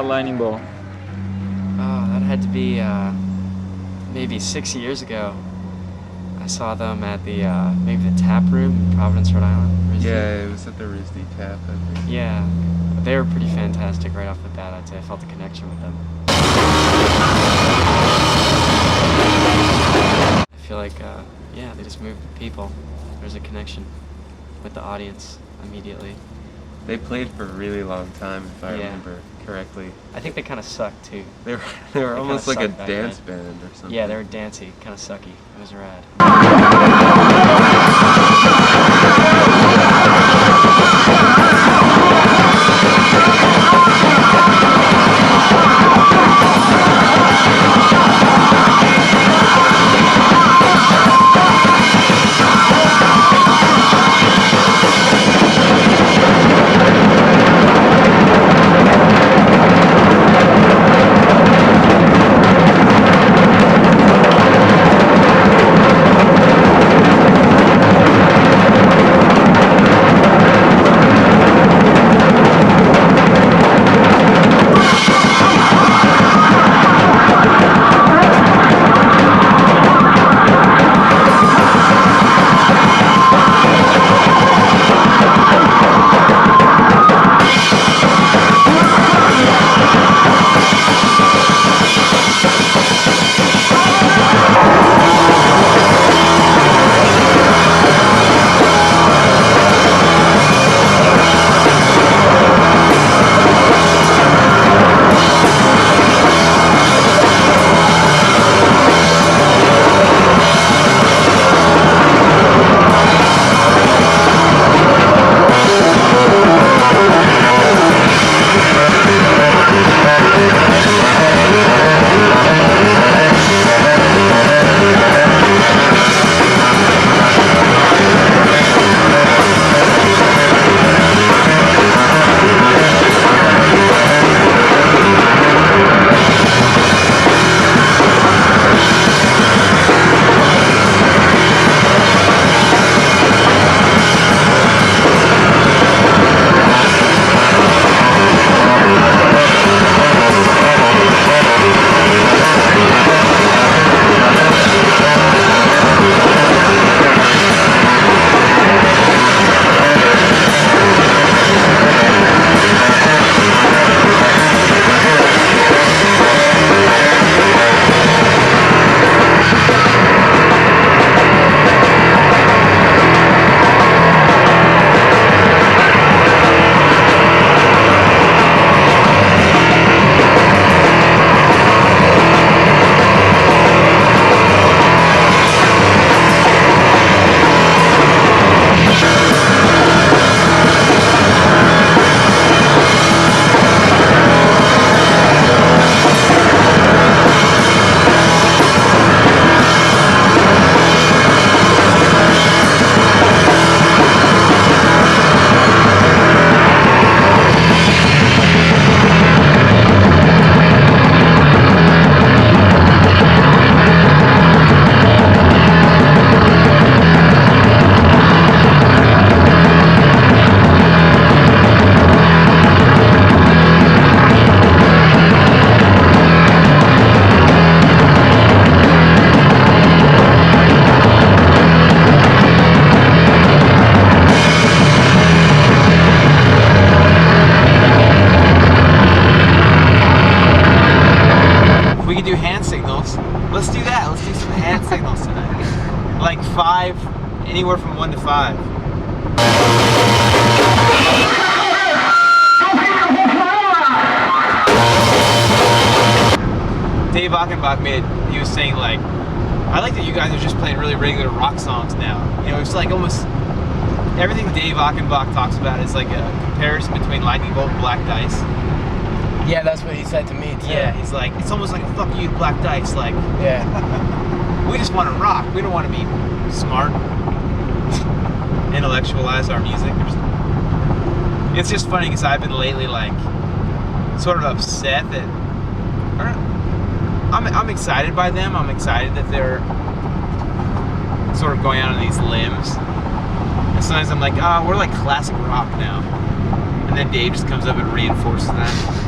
about Lightning Bolt? Oh, that had to be maybe 6 years ago. I saw them at the maybe the Tap Room in Providence, Rhode Island. Yeah, it was at the RISD Tap, I think. Yeah, they were pretty fantastic right off the bat. I'd say I felt a connection with them. I feel like, yeah, they just moved the people. There's a connection with the audience immediately. They played for a really long time, if I remember correctly. I think they kind of sucked too. They were almost like a dance band or something. Yeah, they were dancey, kind of sucky. It was rad. We can do hand signals. Let's do that. Let's do some hand signals tonight. Like 5, anywhere from 1 to 5. Dave Achenbach he was saying like, I like that you guys are just playing really regular rock songs now. You know, it's like almost everything Dave Achenbach talks about is like a comparison between Lightning Bolt and Black Dice. Yeah, that's what he said to me too. Yeah, he's like, it's almost like a fuck you to Black Dice. Like, yeah, we just want to rock. We don't want to be smart, intellectualize our music. It's just funny because I've been lately like sort of upset that I'm excited by them. I'm excited that they're sort of going out on these limbs. And sometimes I'm like, oh, we're like classic rock now. And then Dave just comes up and reinforces that.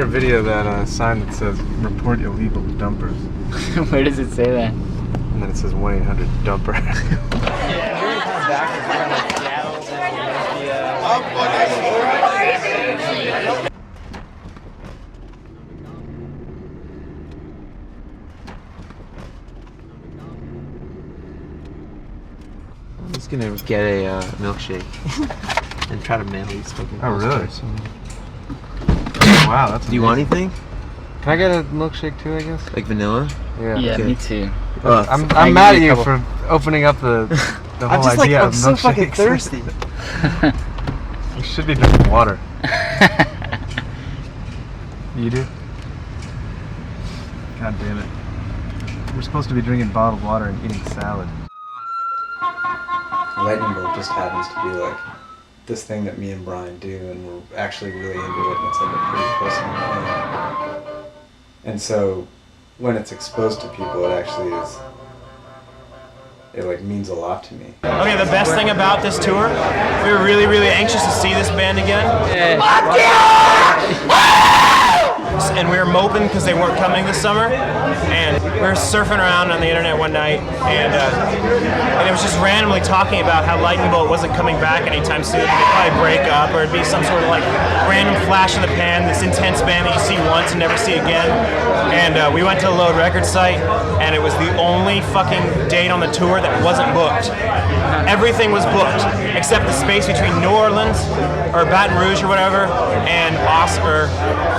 better video that sign that says "Report illegal dumpers," Where does it say that? and then it says 1-800-dumper. I'm just gonna get a milkshake and try to mail these fucking Oh, really? postcards. Wow, that's. Do you want anything? Can I get a milkshake too? I guess. Like vanilla? Yeah, Okay. me too. I'm I mad at give you a you couple- for opening up the whole I'm just like, idea I'm of so fucking milkshakes. thirsty. You should be drinking water. You do? God damn it. We're supposed to be drinking bottled water and eating salad. Lightning bolt just happens to be like this thing that me and Brian do, and we're actually really into it, and it's like a pretty personal thing. And so when it's exposed to people, it actually is, it like means a lot to me. Okay, the best thing about this tour, we were really, really anxious to see this band again. And we were moping because they weren't coming this summer. And we were surfing around on the internet one night, and it was just randomly talking about how Lightning Bolt wasn't coming back anytime soon. They'd probably break up, or it'd be some sort of like random flash in the pan, this intense band that you see once and never see again. And we went to the Load Records site, and it was the only fucking date on the tour that wasn't booked. Everything was booked except the space between New Orleans or Baton Rouge or whatever and Austin, or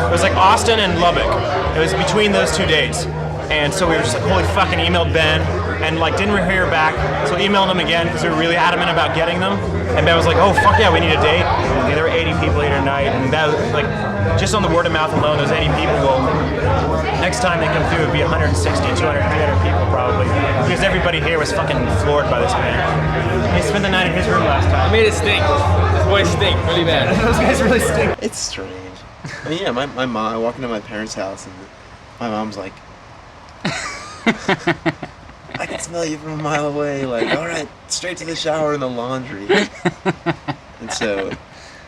it was like Austin and Lubbock. It was between those two dates. And so we were just like, holy fucking, emailed Ben and like didn't hear back. So emailed him again because we were really adamant about getting them. And Ben was like, oh fuck yeah, we need a date. Yeah, there were 80 people here tonight, and that was like just on the word of mouth alone, those 80 people will next time they come through, it'd be 160, 200, 300 people probably. Because everybody here was fucking floored by this band. They spent the night in his room last time. I made it stink. This boy stink really bad. Those guys really stink. It's strange. I mean, yeah, my mom, I walk into my parents' house and my mom's like, I can smell you from a mile away. Like, all right, straight to the shower and the laundry. And so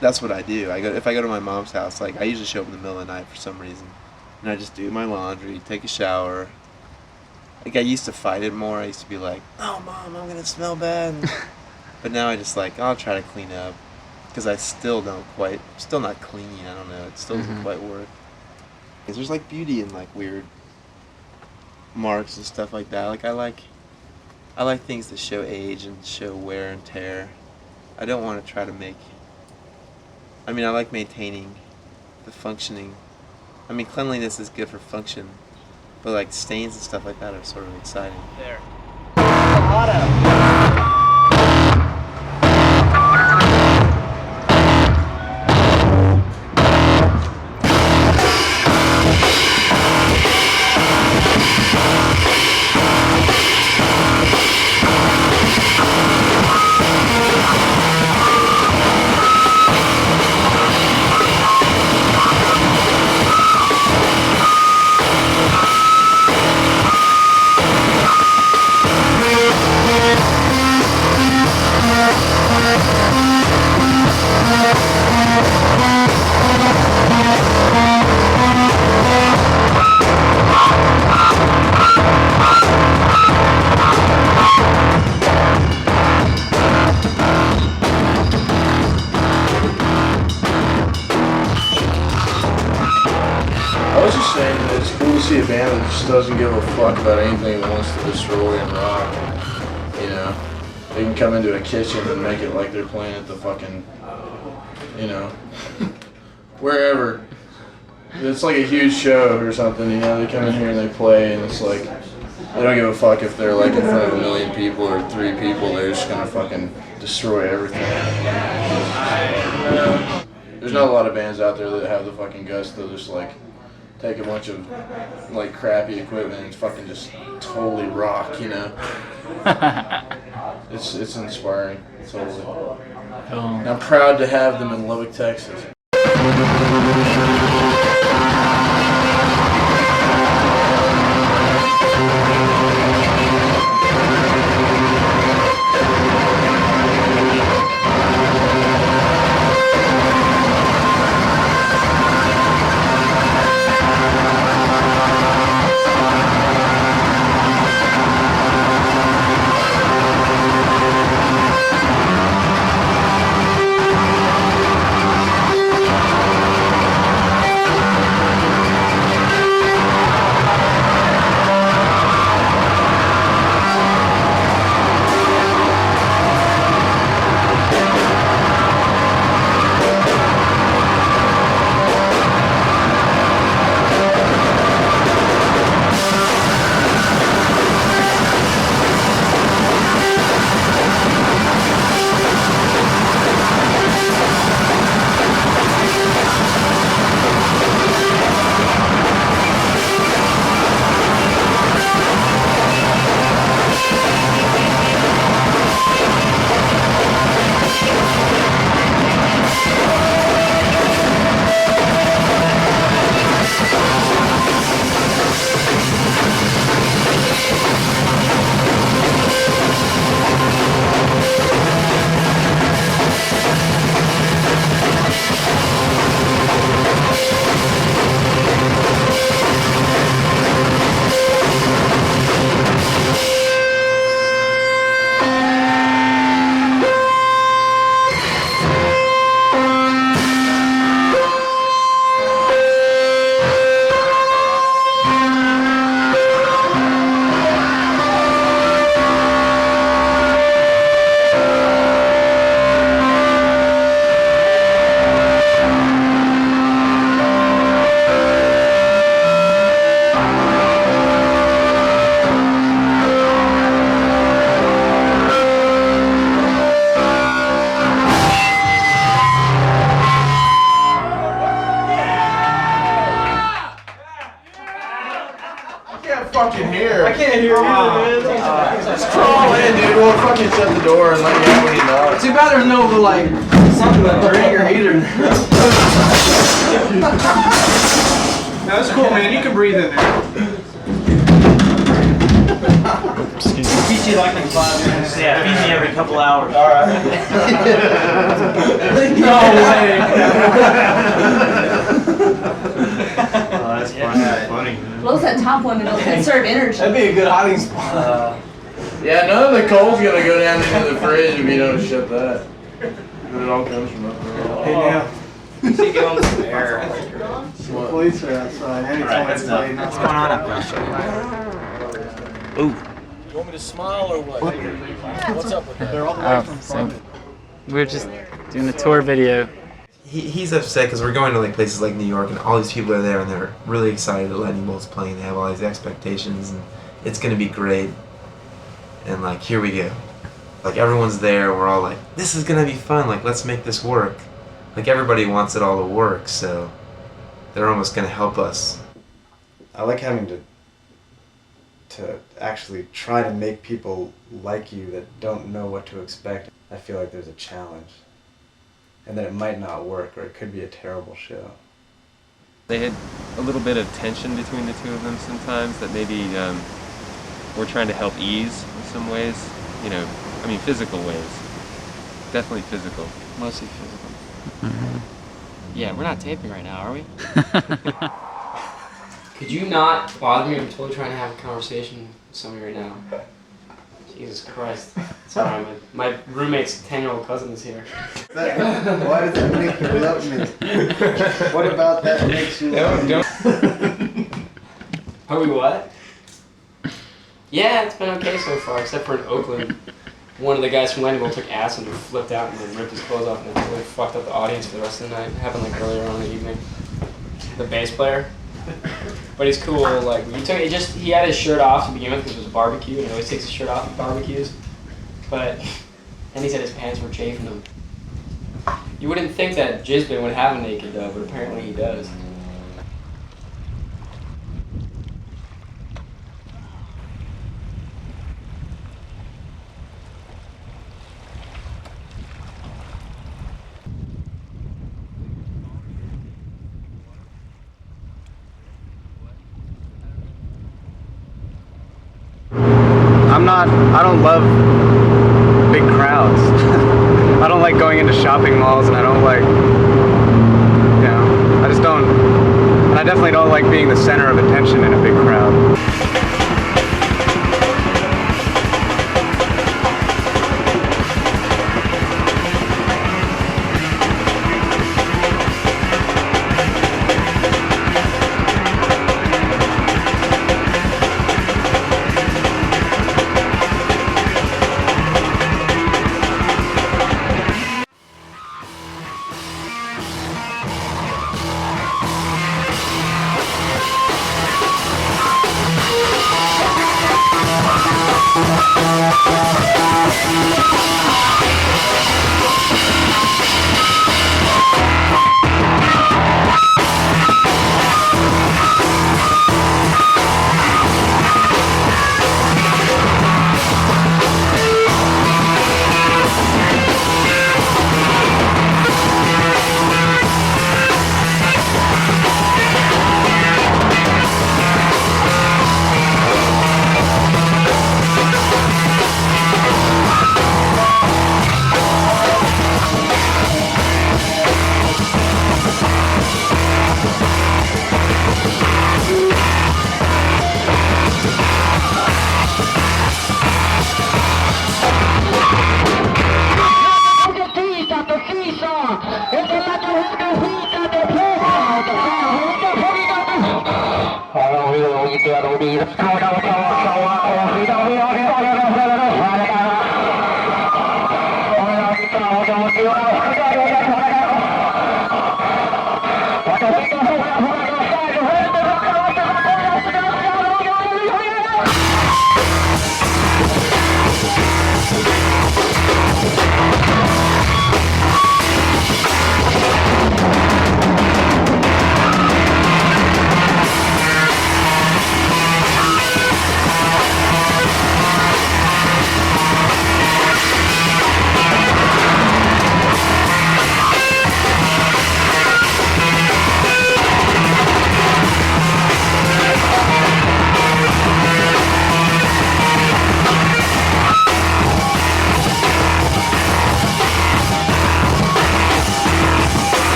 that's what I do. If I go to my mom's house, like I usually show up in the middle of the night for some reason, and I just do my laundry, take a shower. Like I used to fight it more. I used to be like, "Oh, mom, I'm gonna smell bad," but now I just like I'll try to clean up because I still not clean. I don't know. It still doesn't quite work. 'Cause there's like beauty in like weird marks and stuff like that. Like I like things that show age and show wear and tear. I don't want to try to make. I mean, I like maintaining the functioning. I mean, cleanliness is good for function, but like stains and stuff like that are sort of exciting. There. I was just saying that it's cool to see a band that just doesn't give a fuck about anything that wants to destroy and rock. You know, they can come into a kitchen and make it like they're playing at the fucking, you know, wherever. It's like a huge show or something, you know, they come in here and they play and it's like, they don't give a fuck if they're like in front of 1 million people or 3 people, they're just gonna fucking destroy everything. There's not a lot of bands out there that have the fucking guts to just like take a bunch of like crappy equipment and fucking just totally rock, you know. It's inspiring, totally. And I'm proud to have them in Lubbock, Texas. fucking hair. I can't hear you, man. Just crawl in, dude. We'll fucking shut the door and let you out when you know. Too bad there's no, like, something to drink or eat or No, that's cool, man. You can breathe in there. Feed you like in 5 minutes. Yeah, feed me every couple hours. All right. No way. Oh, that's funny. Close that top one and it'll conserve energy. That'd be a good hiding spot. Yeah, none of the coal's gonna go down into the fridge if you don't shut that. But it all comes from up there. Hey, now. You see, get on some air. What? Police are outside. Anytime it's late. What's going on up there? Ooh. You want me to smile or what? What's up with that? They're all the Oh, so we're just doing a tour video. He's upset because we're going to like places like New York and all these people are there and they're really excited that Lightning Bolt's playing. They have all these expectations and it's gonna be great. And like, here we go. Like everyone's there. We're all like, this is gonna be fun. Like, let's make this work. Like everybody wants it all to work, so they're almost gonna help us. I like having to actually try to make people like you that don't know what to expect. I feel like there's a challenge. And that it might not work, or it could be a terrible show. They had a little bit of tension between the two of them sometimes that maybe we're trying to help ease in some ways. You know, I mean physical ways. Definitely physical. Mostly physical. Yeah, we're not taping right now, are we? Could you not bother me? I'm totally trying to have a conversation with somebody right now. Jesus Christ. Sorry, my roommate's 10-year-old cousin is here. Why does that make you love me? What about that makes you love me? Are we what? Yeah, it's been okay so far, except for in Oakland. One of the guys from Lightning Bolt took acid and flipped out and then ripped his clothes off and it really fucked up the audience for the rest of the night. It happened like earlier on in the evening. The bass player. But he's cool, like, he had his shirt off to begin with because it was a barbecue and he always takes his shirt off at barbecues. But, and he said his pants were chafing him. You wouldn't think that Jizbin would have a naked though, but apparently he does. I don't love big crowds. I don't like going into shopping malls and I don't like, I just don't, and I definitely don't like being the center of attention in a big crowd.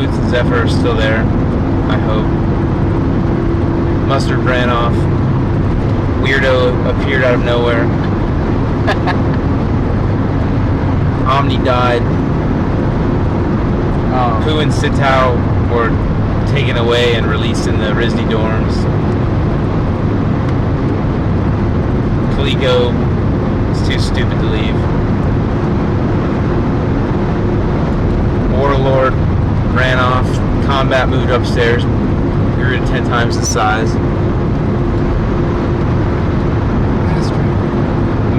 Booth and Zephyr are still there, I hope. Mustard ran off. Weirdo appeared out of nowhere. Omni died. Pooh and Sitao were taken away and released in the RISD dorms. Kaliko is too stupid to leave. Warlord ran off. Combat moved upstairs. Grew to 10 times the size.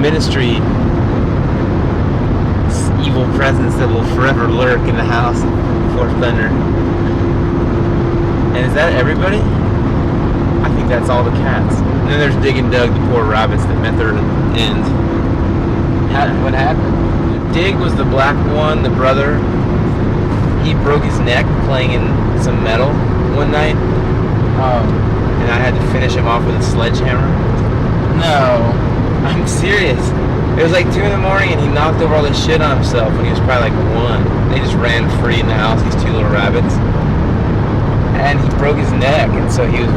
Ministry. This evil presence that will forever lurk in the house of Fourth Thunder. And is that everybody? I think that's all the cats. And then there's Dig and Doug, the poor rabbits that met their end. What happened? Dig was the black one, the brother. He broke his neck playing in some metal one night. And I had to finish him off with a sledgehammer. No. I'm serious. It was like 2 in the morning and he knocked over all this shit on himself when he was probably like 1. They just ran free in the house, these 2 little rabbits. And he broke his neck, and so his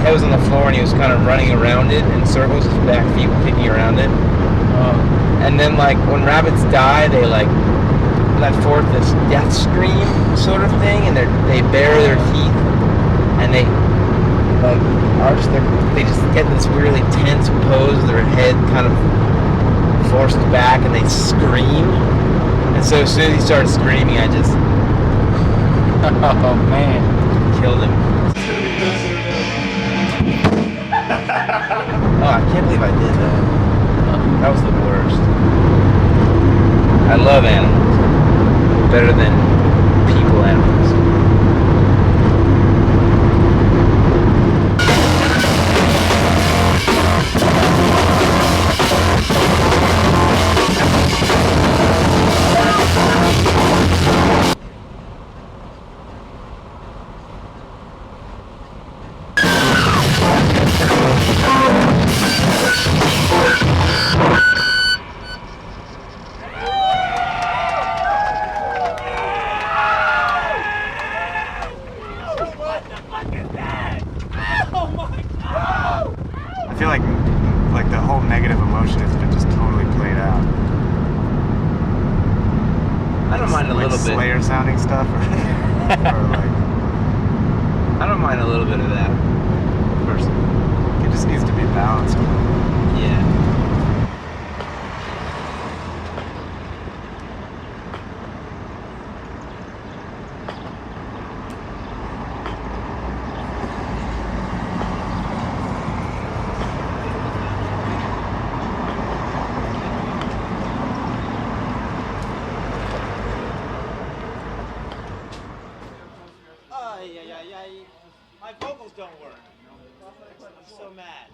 head was on the floor and he was kind of running around it in circles, his back feet were kicking around it. And then like when rabbits die, they like let forth this death scream sort of thing, and they bare their teeth and they like arch they just get this really tense pose, their head kind of forced back, and they scream. And so as soon as he started screaming, I just oh man, killed him. Oh, I can't believe I did that. That was the worst. I love animals better than people animals. I feel like the whole negative emotion has been just totally played out. I don't mind a like little bit. Slayer sounding stuff, or like. I don't mind a little bit of that, personally. It just needs to be balanced. Yeah. My vocals don't work. I'm so mad.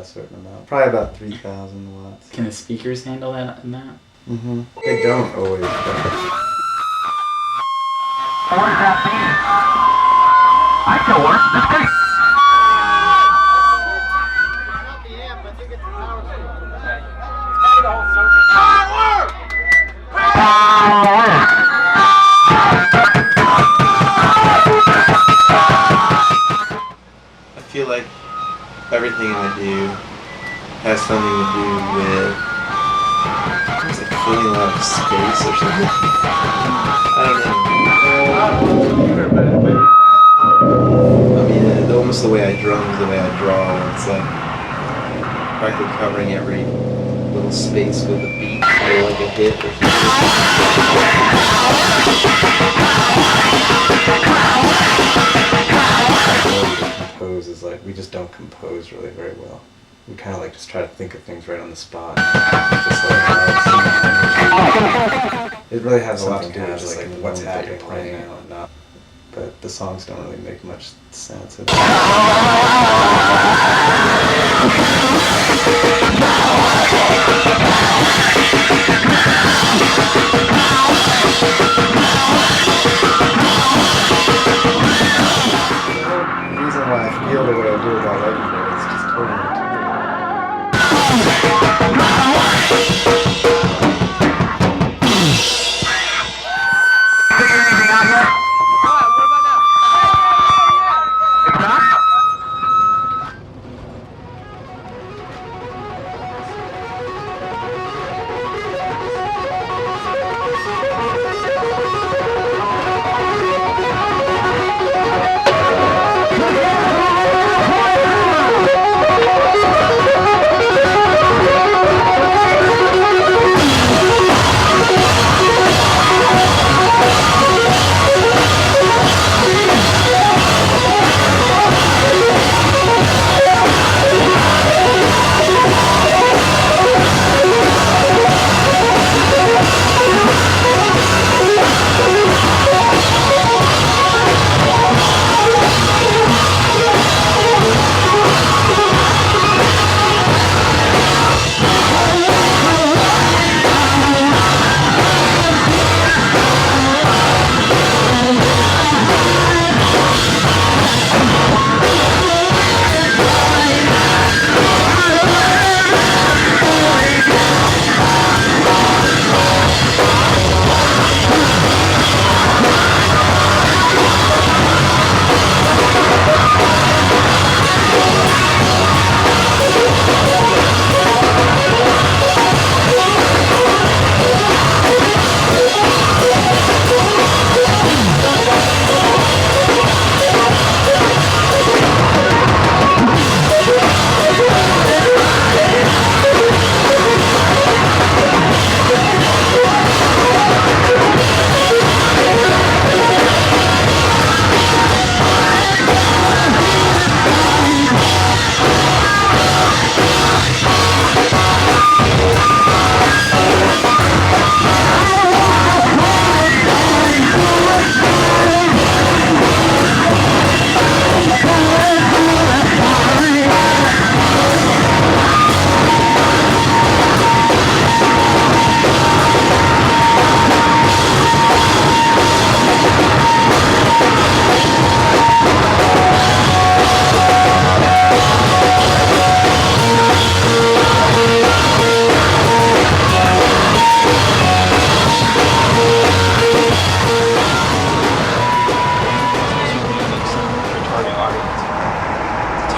a certain amount. Probably about 3,000 watts. Can the speakers handle that in that? Mm-hmm. They don't always. But... What does that mean? I can work. That's great. I feel like everything I do has something to do with like filling a lot of space or something. I mean, almost the way I drum is the way I draw. It's like practically covering every little space with a beat or like a hit or Compose is like, we just don't compose really very well. We kind of like just try to think of things right on the spot. Just like, it really has a lot to do with just like what's happening right now and not. But the songs don't really make much sense. The reason why I feel the way I do about Lightning Bolt is just totally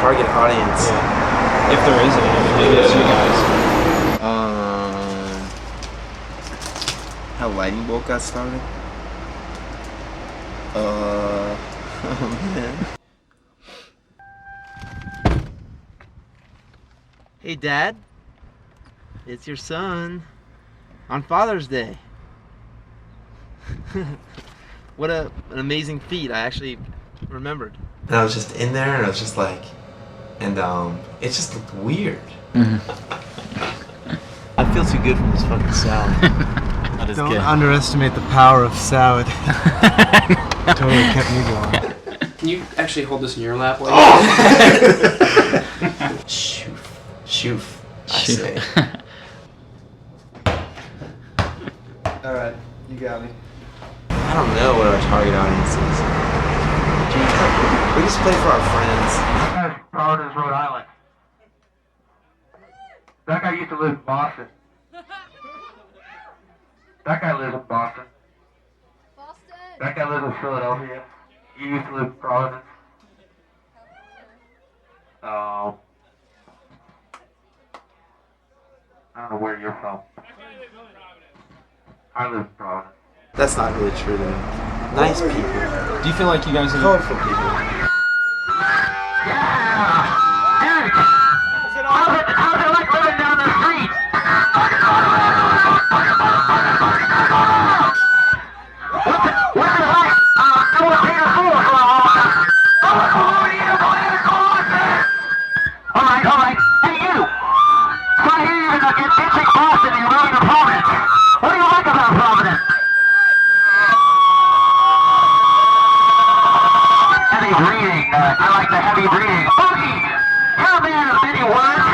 target audience. Yeah. If there is any, maybe it's you guys. How Lightning Bolt got started? Oh man. Hey Dad, it's your son on Father's Day. What an amazing feat. I actually remembered. And I was just in there and I was just like, and it just looked weird. I feel too good for this fucking salad. Don't underestimate the power of salad. Totally kept me going. Can you actually hold this in your lap? Shoot. Shoof, I Shoof. say. All right, you got me. I don't know what our target audience is. We just play for our friends. Providence, Rhode Island. That guy used to live in Boston. That guy lives in Boston. That guy lives in Philadelphia. You used to live in Providence. I don't know where you're from. I live in Providence. That's not really true though. Nice people. Do you feel like you guys are Colorful people. How's it like living down the street? What's it like? I was being a fool for a long time. Alright. Hey you! So I hear you're gonna get ditching Boston and you're moving to Providence. What do you like about Providence? Heavy breathing. I like the heavy breathing. Boogie! You're a man of many words.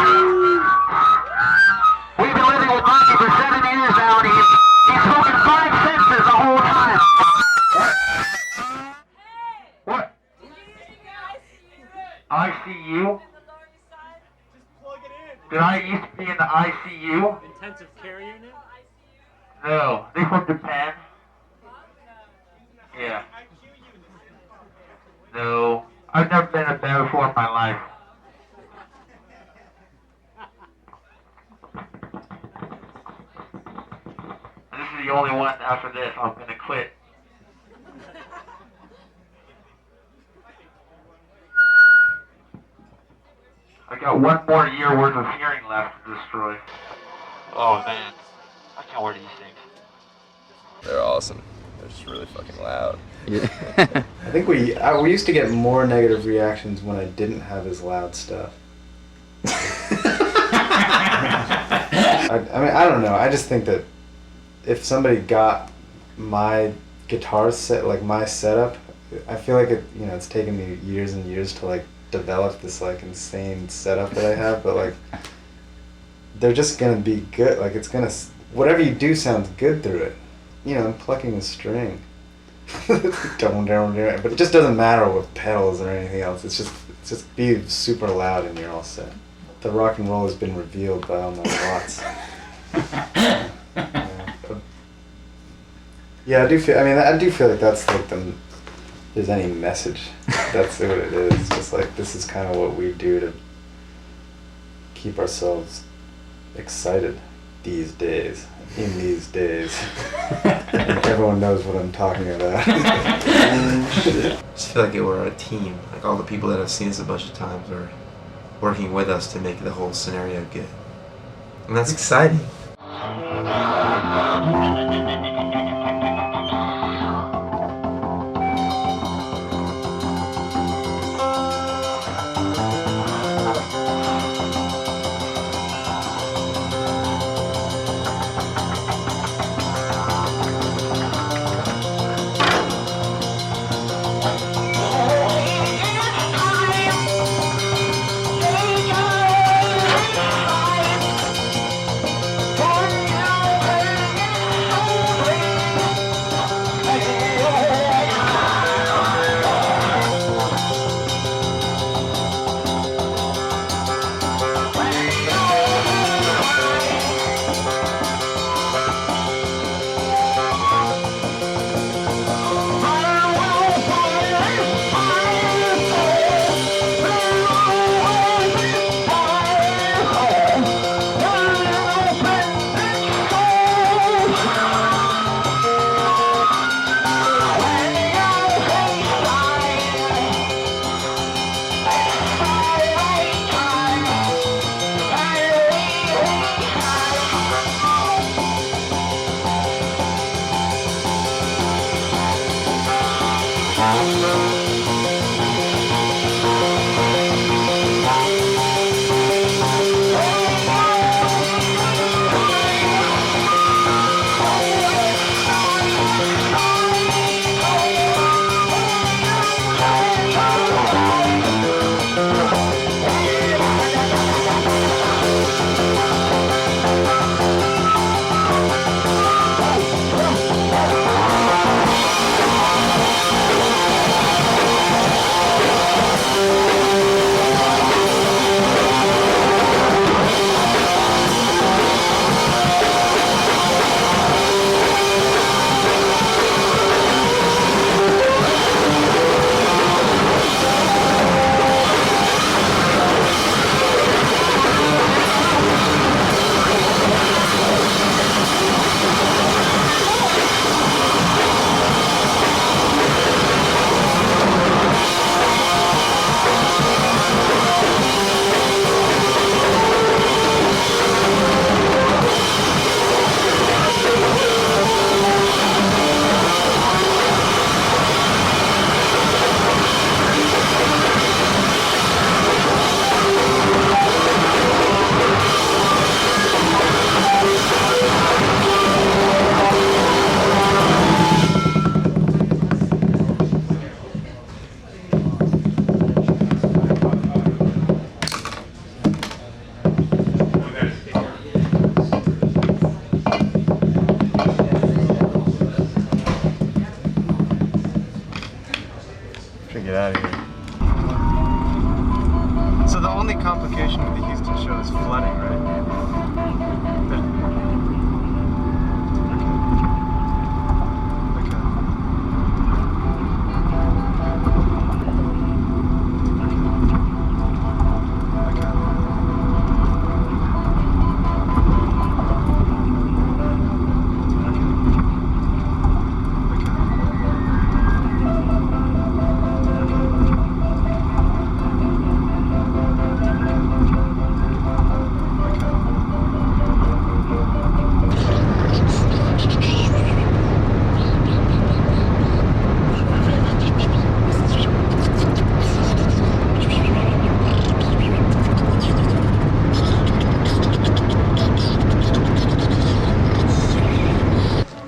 We've been living with Monkey for 7 years now, and he's spoken 5 sentences the whole time. What? ICU? Did I used to be in the ICU? Intensive care unit? No. They from Japan? Yeah. No. I've never been in bed before in my life. This is the only one after this. I'm gonna quit. I got 1 more year worth of hearing left to destroy. Oh man. I can't wear these things. They're awesome. They're just really fucking loud. I think we used to get more negative reactions when I didn't have as loud stuff. I mean, I don't know. I just think that if somebody got my guitar set, like my setup, I feel like it. You know, it's taken me years and years to like develop this like insane setup that I have, but like they're just gonna be good. Like it's gonna, whatever you do sounds good through it. You know, I'm plucking a string. But it just doesn't matter with pedals or anything else. It's just be super loud and you're all set. The rock and roll has been revealed by all my watts. Yeah, I do feel like that's like if there's any message, that's what it is. It's just like this is kind of what we do to keep ourselves excited these days. In these days. And everyone knows what I'm talking about. I just feel like we're a team. Like all the people that have seen us a bunch of times are working with us to make the whole scenario good. And that's exciting. gotta get out of here. So the only complication with the Houston show is flooding, right?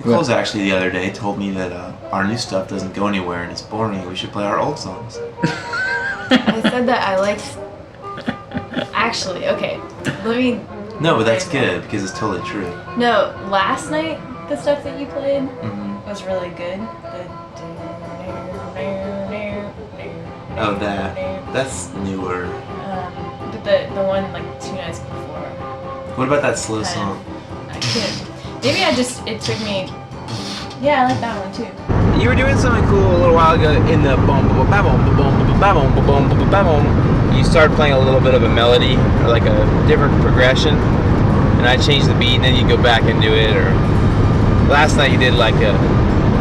Nicole's actually the other day told me that our new stuff doesn't go anywhere and it's boring and we should play our old songs. I said that I liked. Actually, okay. Let me. No, but that's good because it's totally true. No, last night the stuff that you played Mm-hmm. was really good. Oh, that's newer. But the one like 2 nights before. What about that slow song? I can't. Maybe it took me. Yeah, I like that one too. You were doing something cool a little while ago in the boom boom ba boom boom ba boom boom ba boom. You started playing a little bit of a melody or like a different progression, and I changed the beat, and then you go back and do it. Or last night you did like a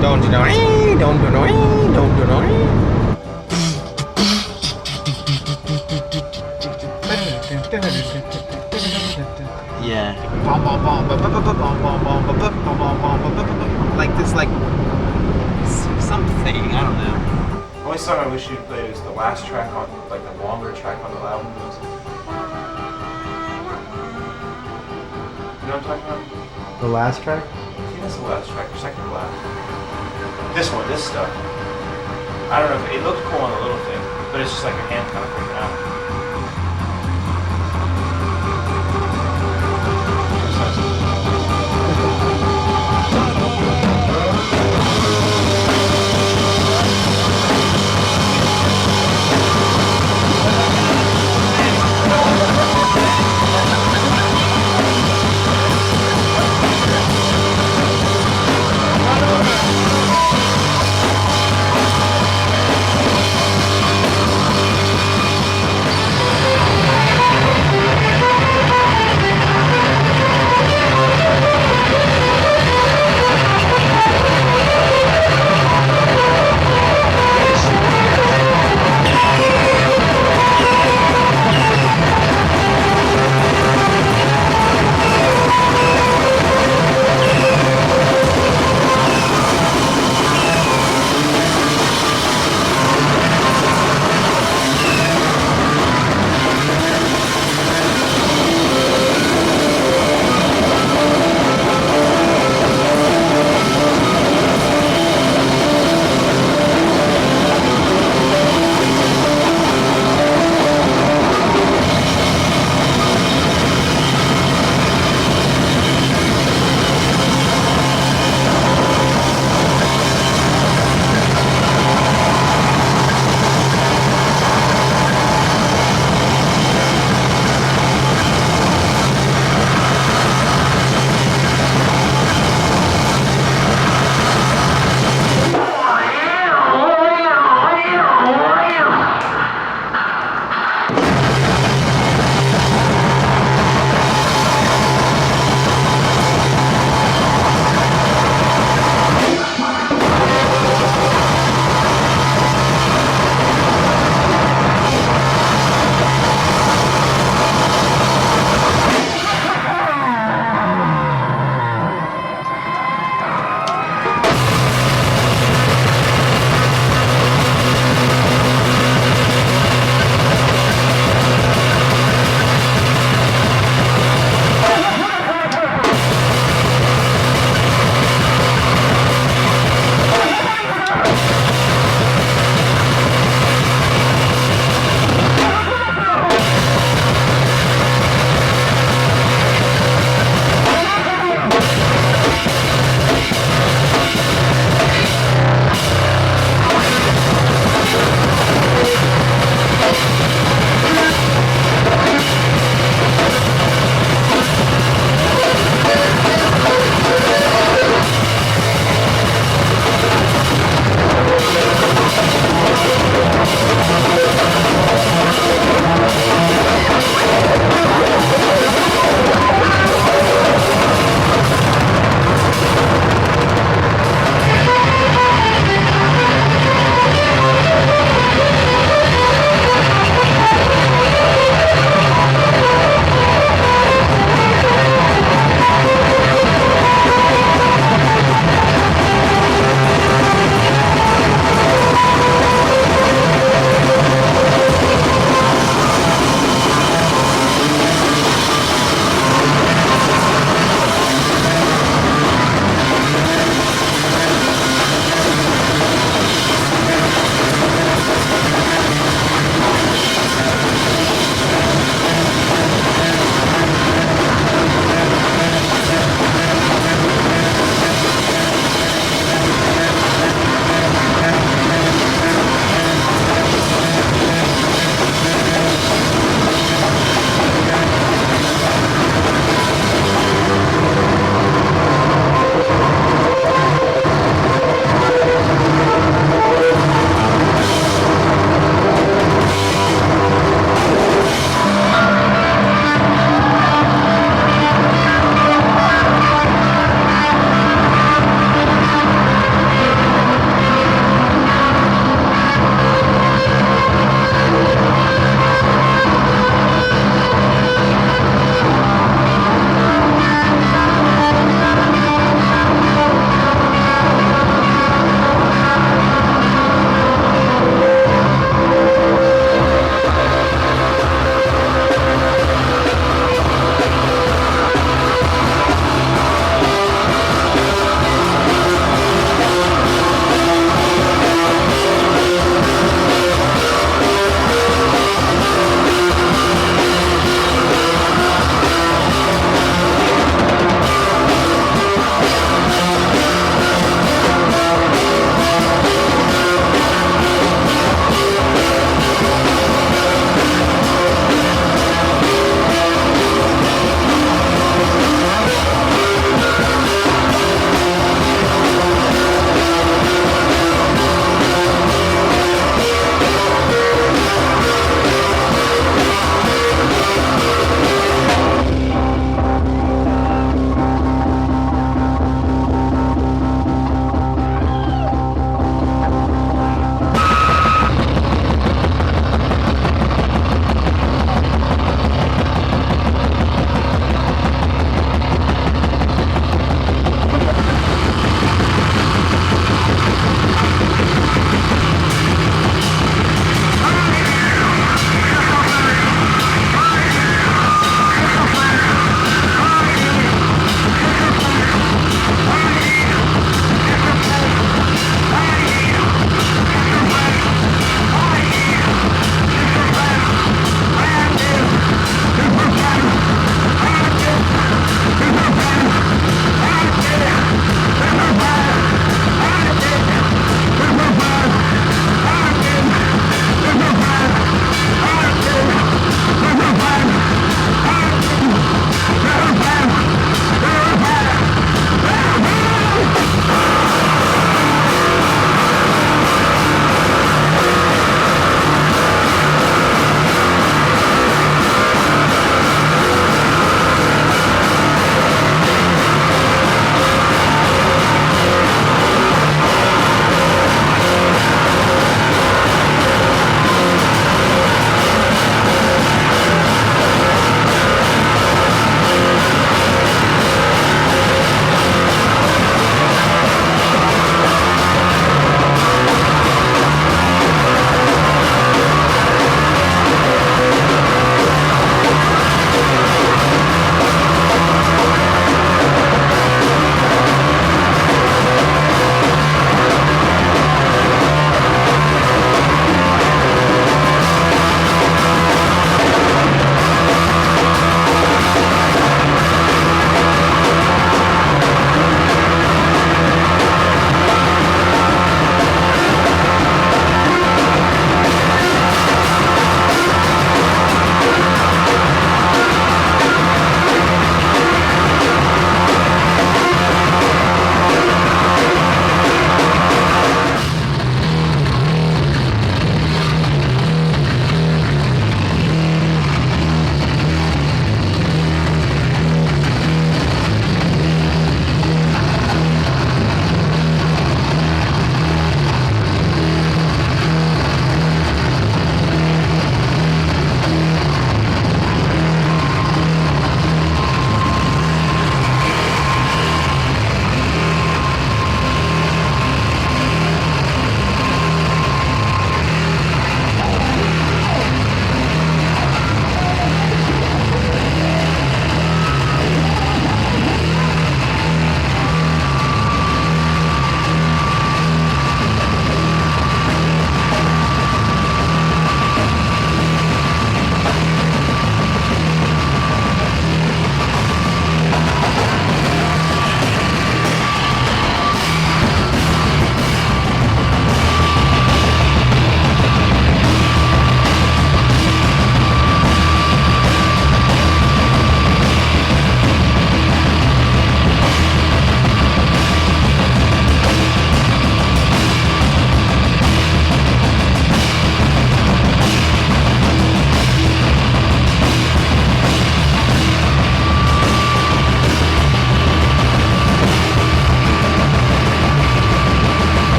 don't you know don't you know don't you know. Yeah. Like this, like something. I don't know. The only song I wish you'd played is the last track on, like the longer track on the album. You know what I'm talking about? The last track? I think that's the last track, or second to last. This one, this stuff. I don't know if it looked cool on the little thing, but it's just like your hand kind of freaking out.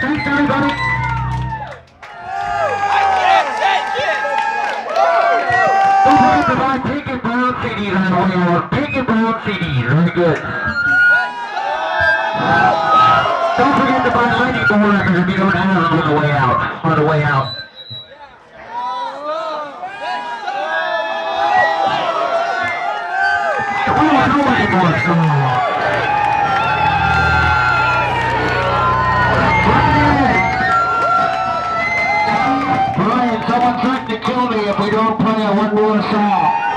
Thanks, everybody. Don't forget to buy Pink and Brown CDs on the way out. Pink and Brown CDs, very good. Don't forget to buy Lightning Bolt records if you don't have them on the way out. On the way out. We want no Lightning Bolts. Brian, someone threatened to kill me if we don't play one more song.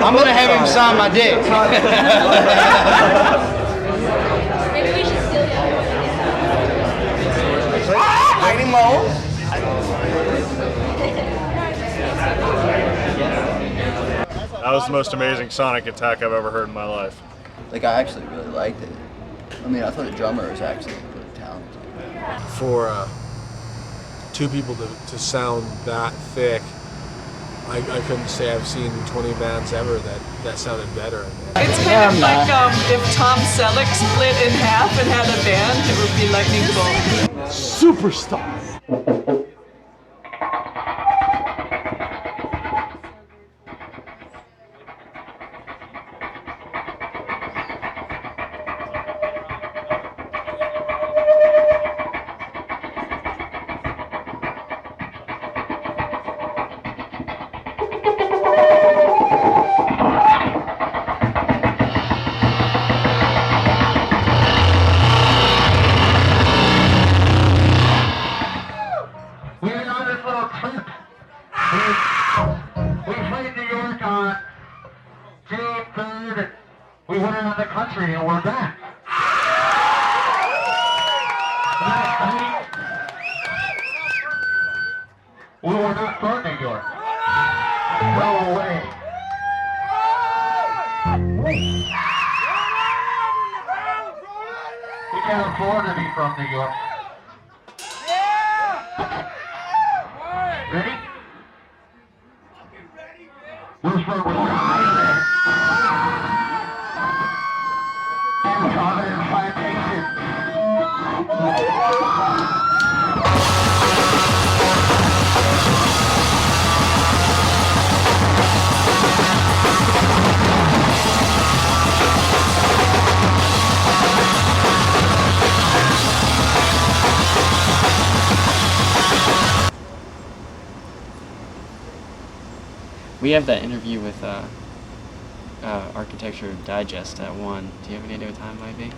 I'm gonna have him sign my dick. Maybe we should steal the Waiting low. That was the most amazing sonic attack I've ever heard in my life. Like, I actually really liked it. I mean, I thought the drummer was actually really talented. For two people to sound that thick, I couldn't say I've seen 20 bands ever that sounded better. It's kind of like if Tom Selleck split in half and had a band, it would be Lightning Bolt. Superstar. We went around the country and we're back. We were not from New York. Go away. We can't afford to be from New York. Ready? We're from Wisconsin. We have that interview with Architecture Digest at 1. Do you have any idea what time it might be?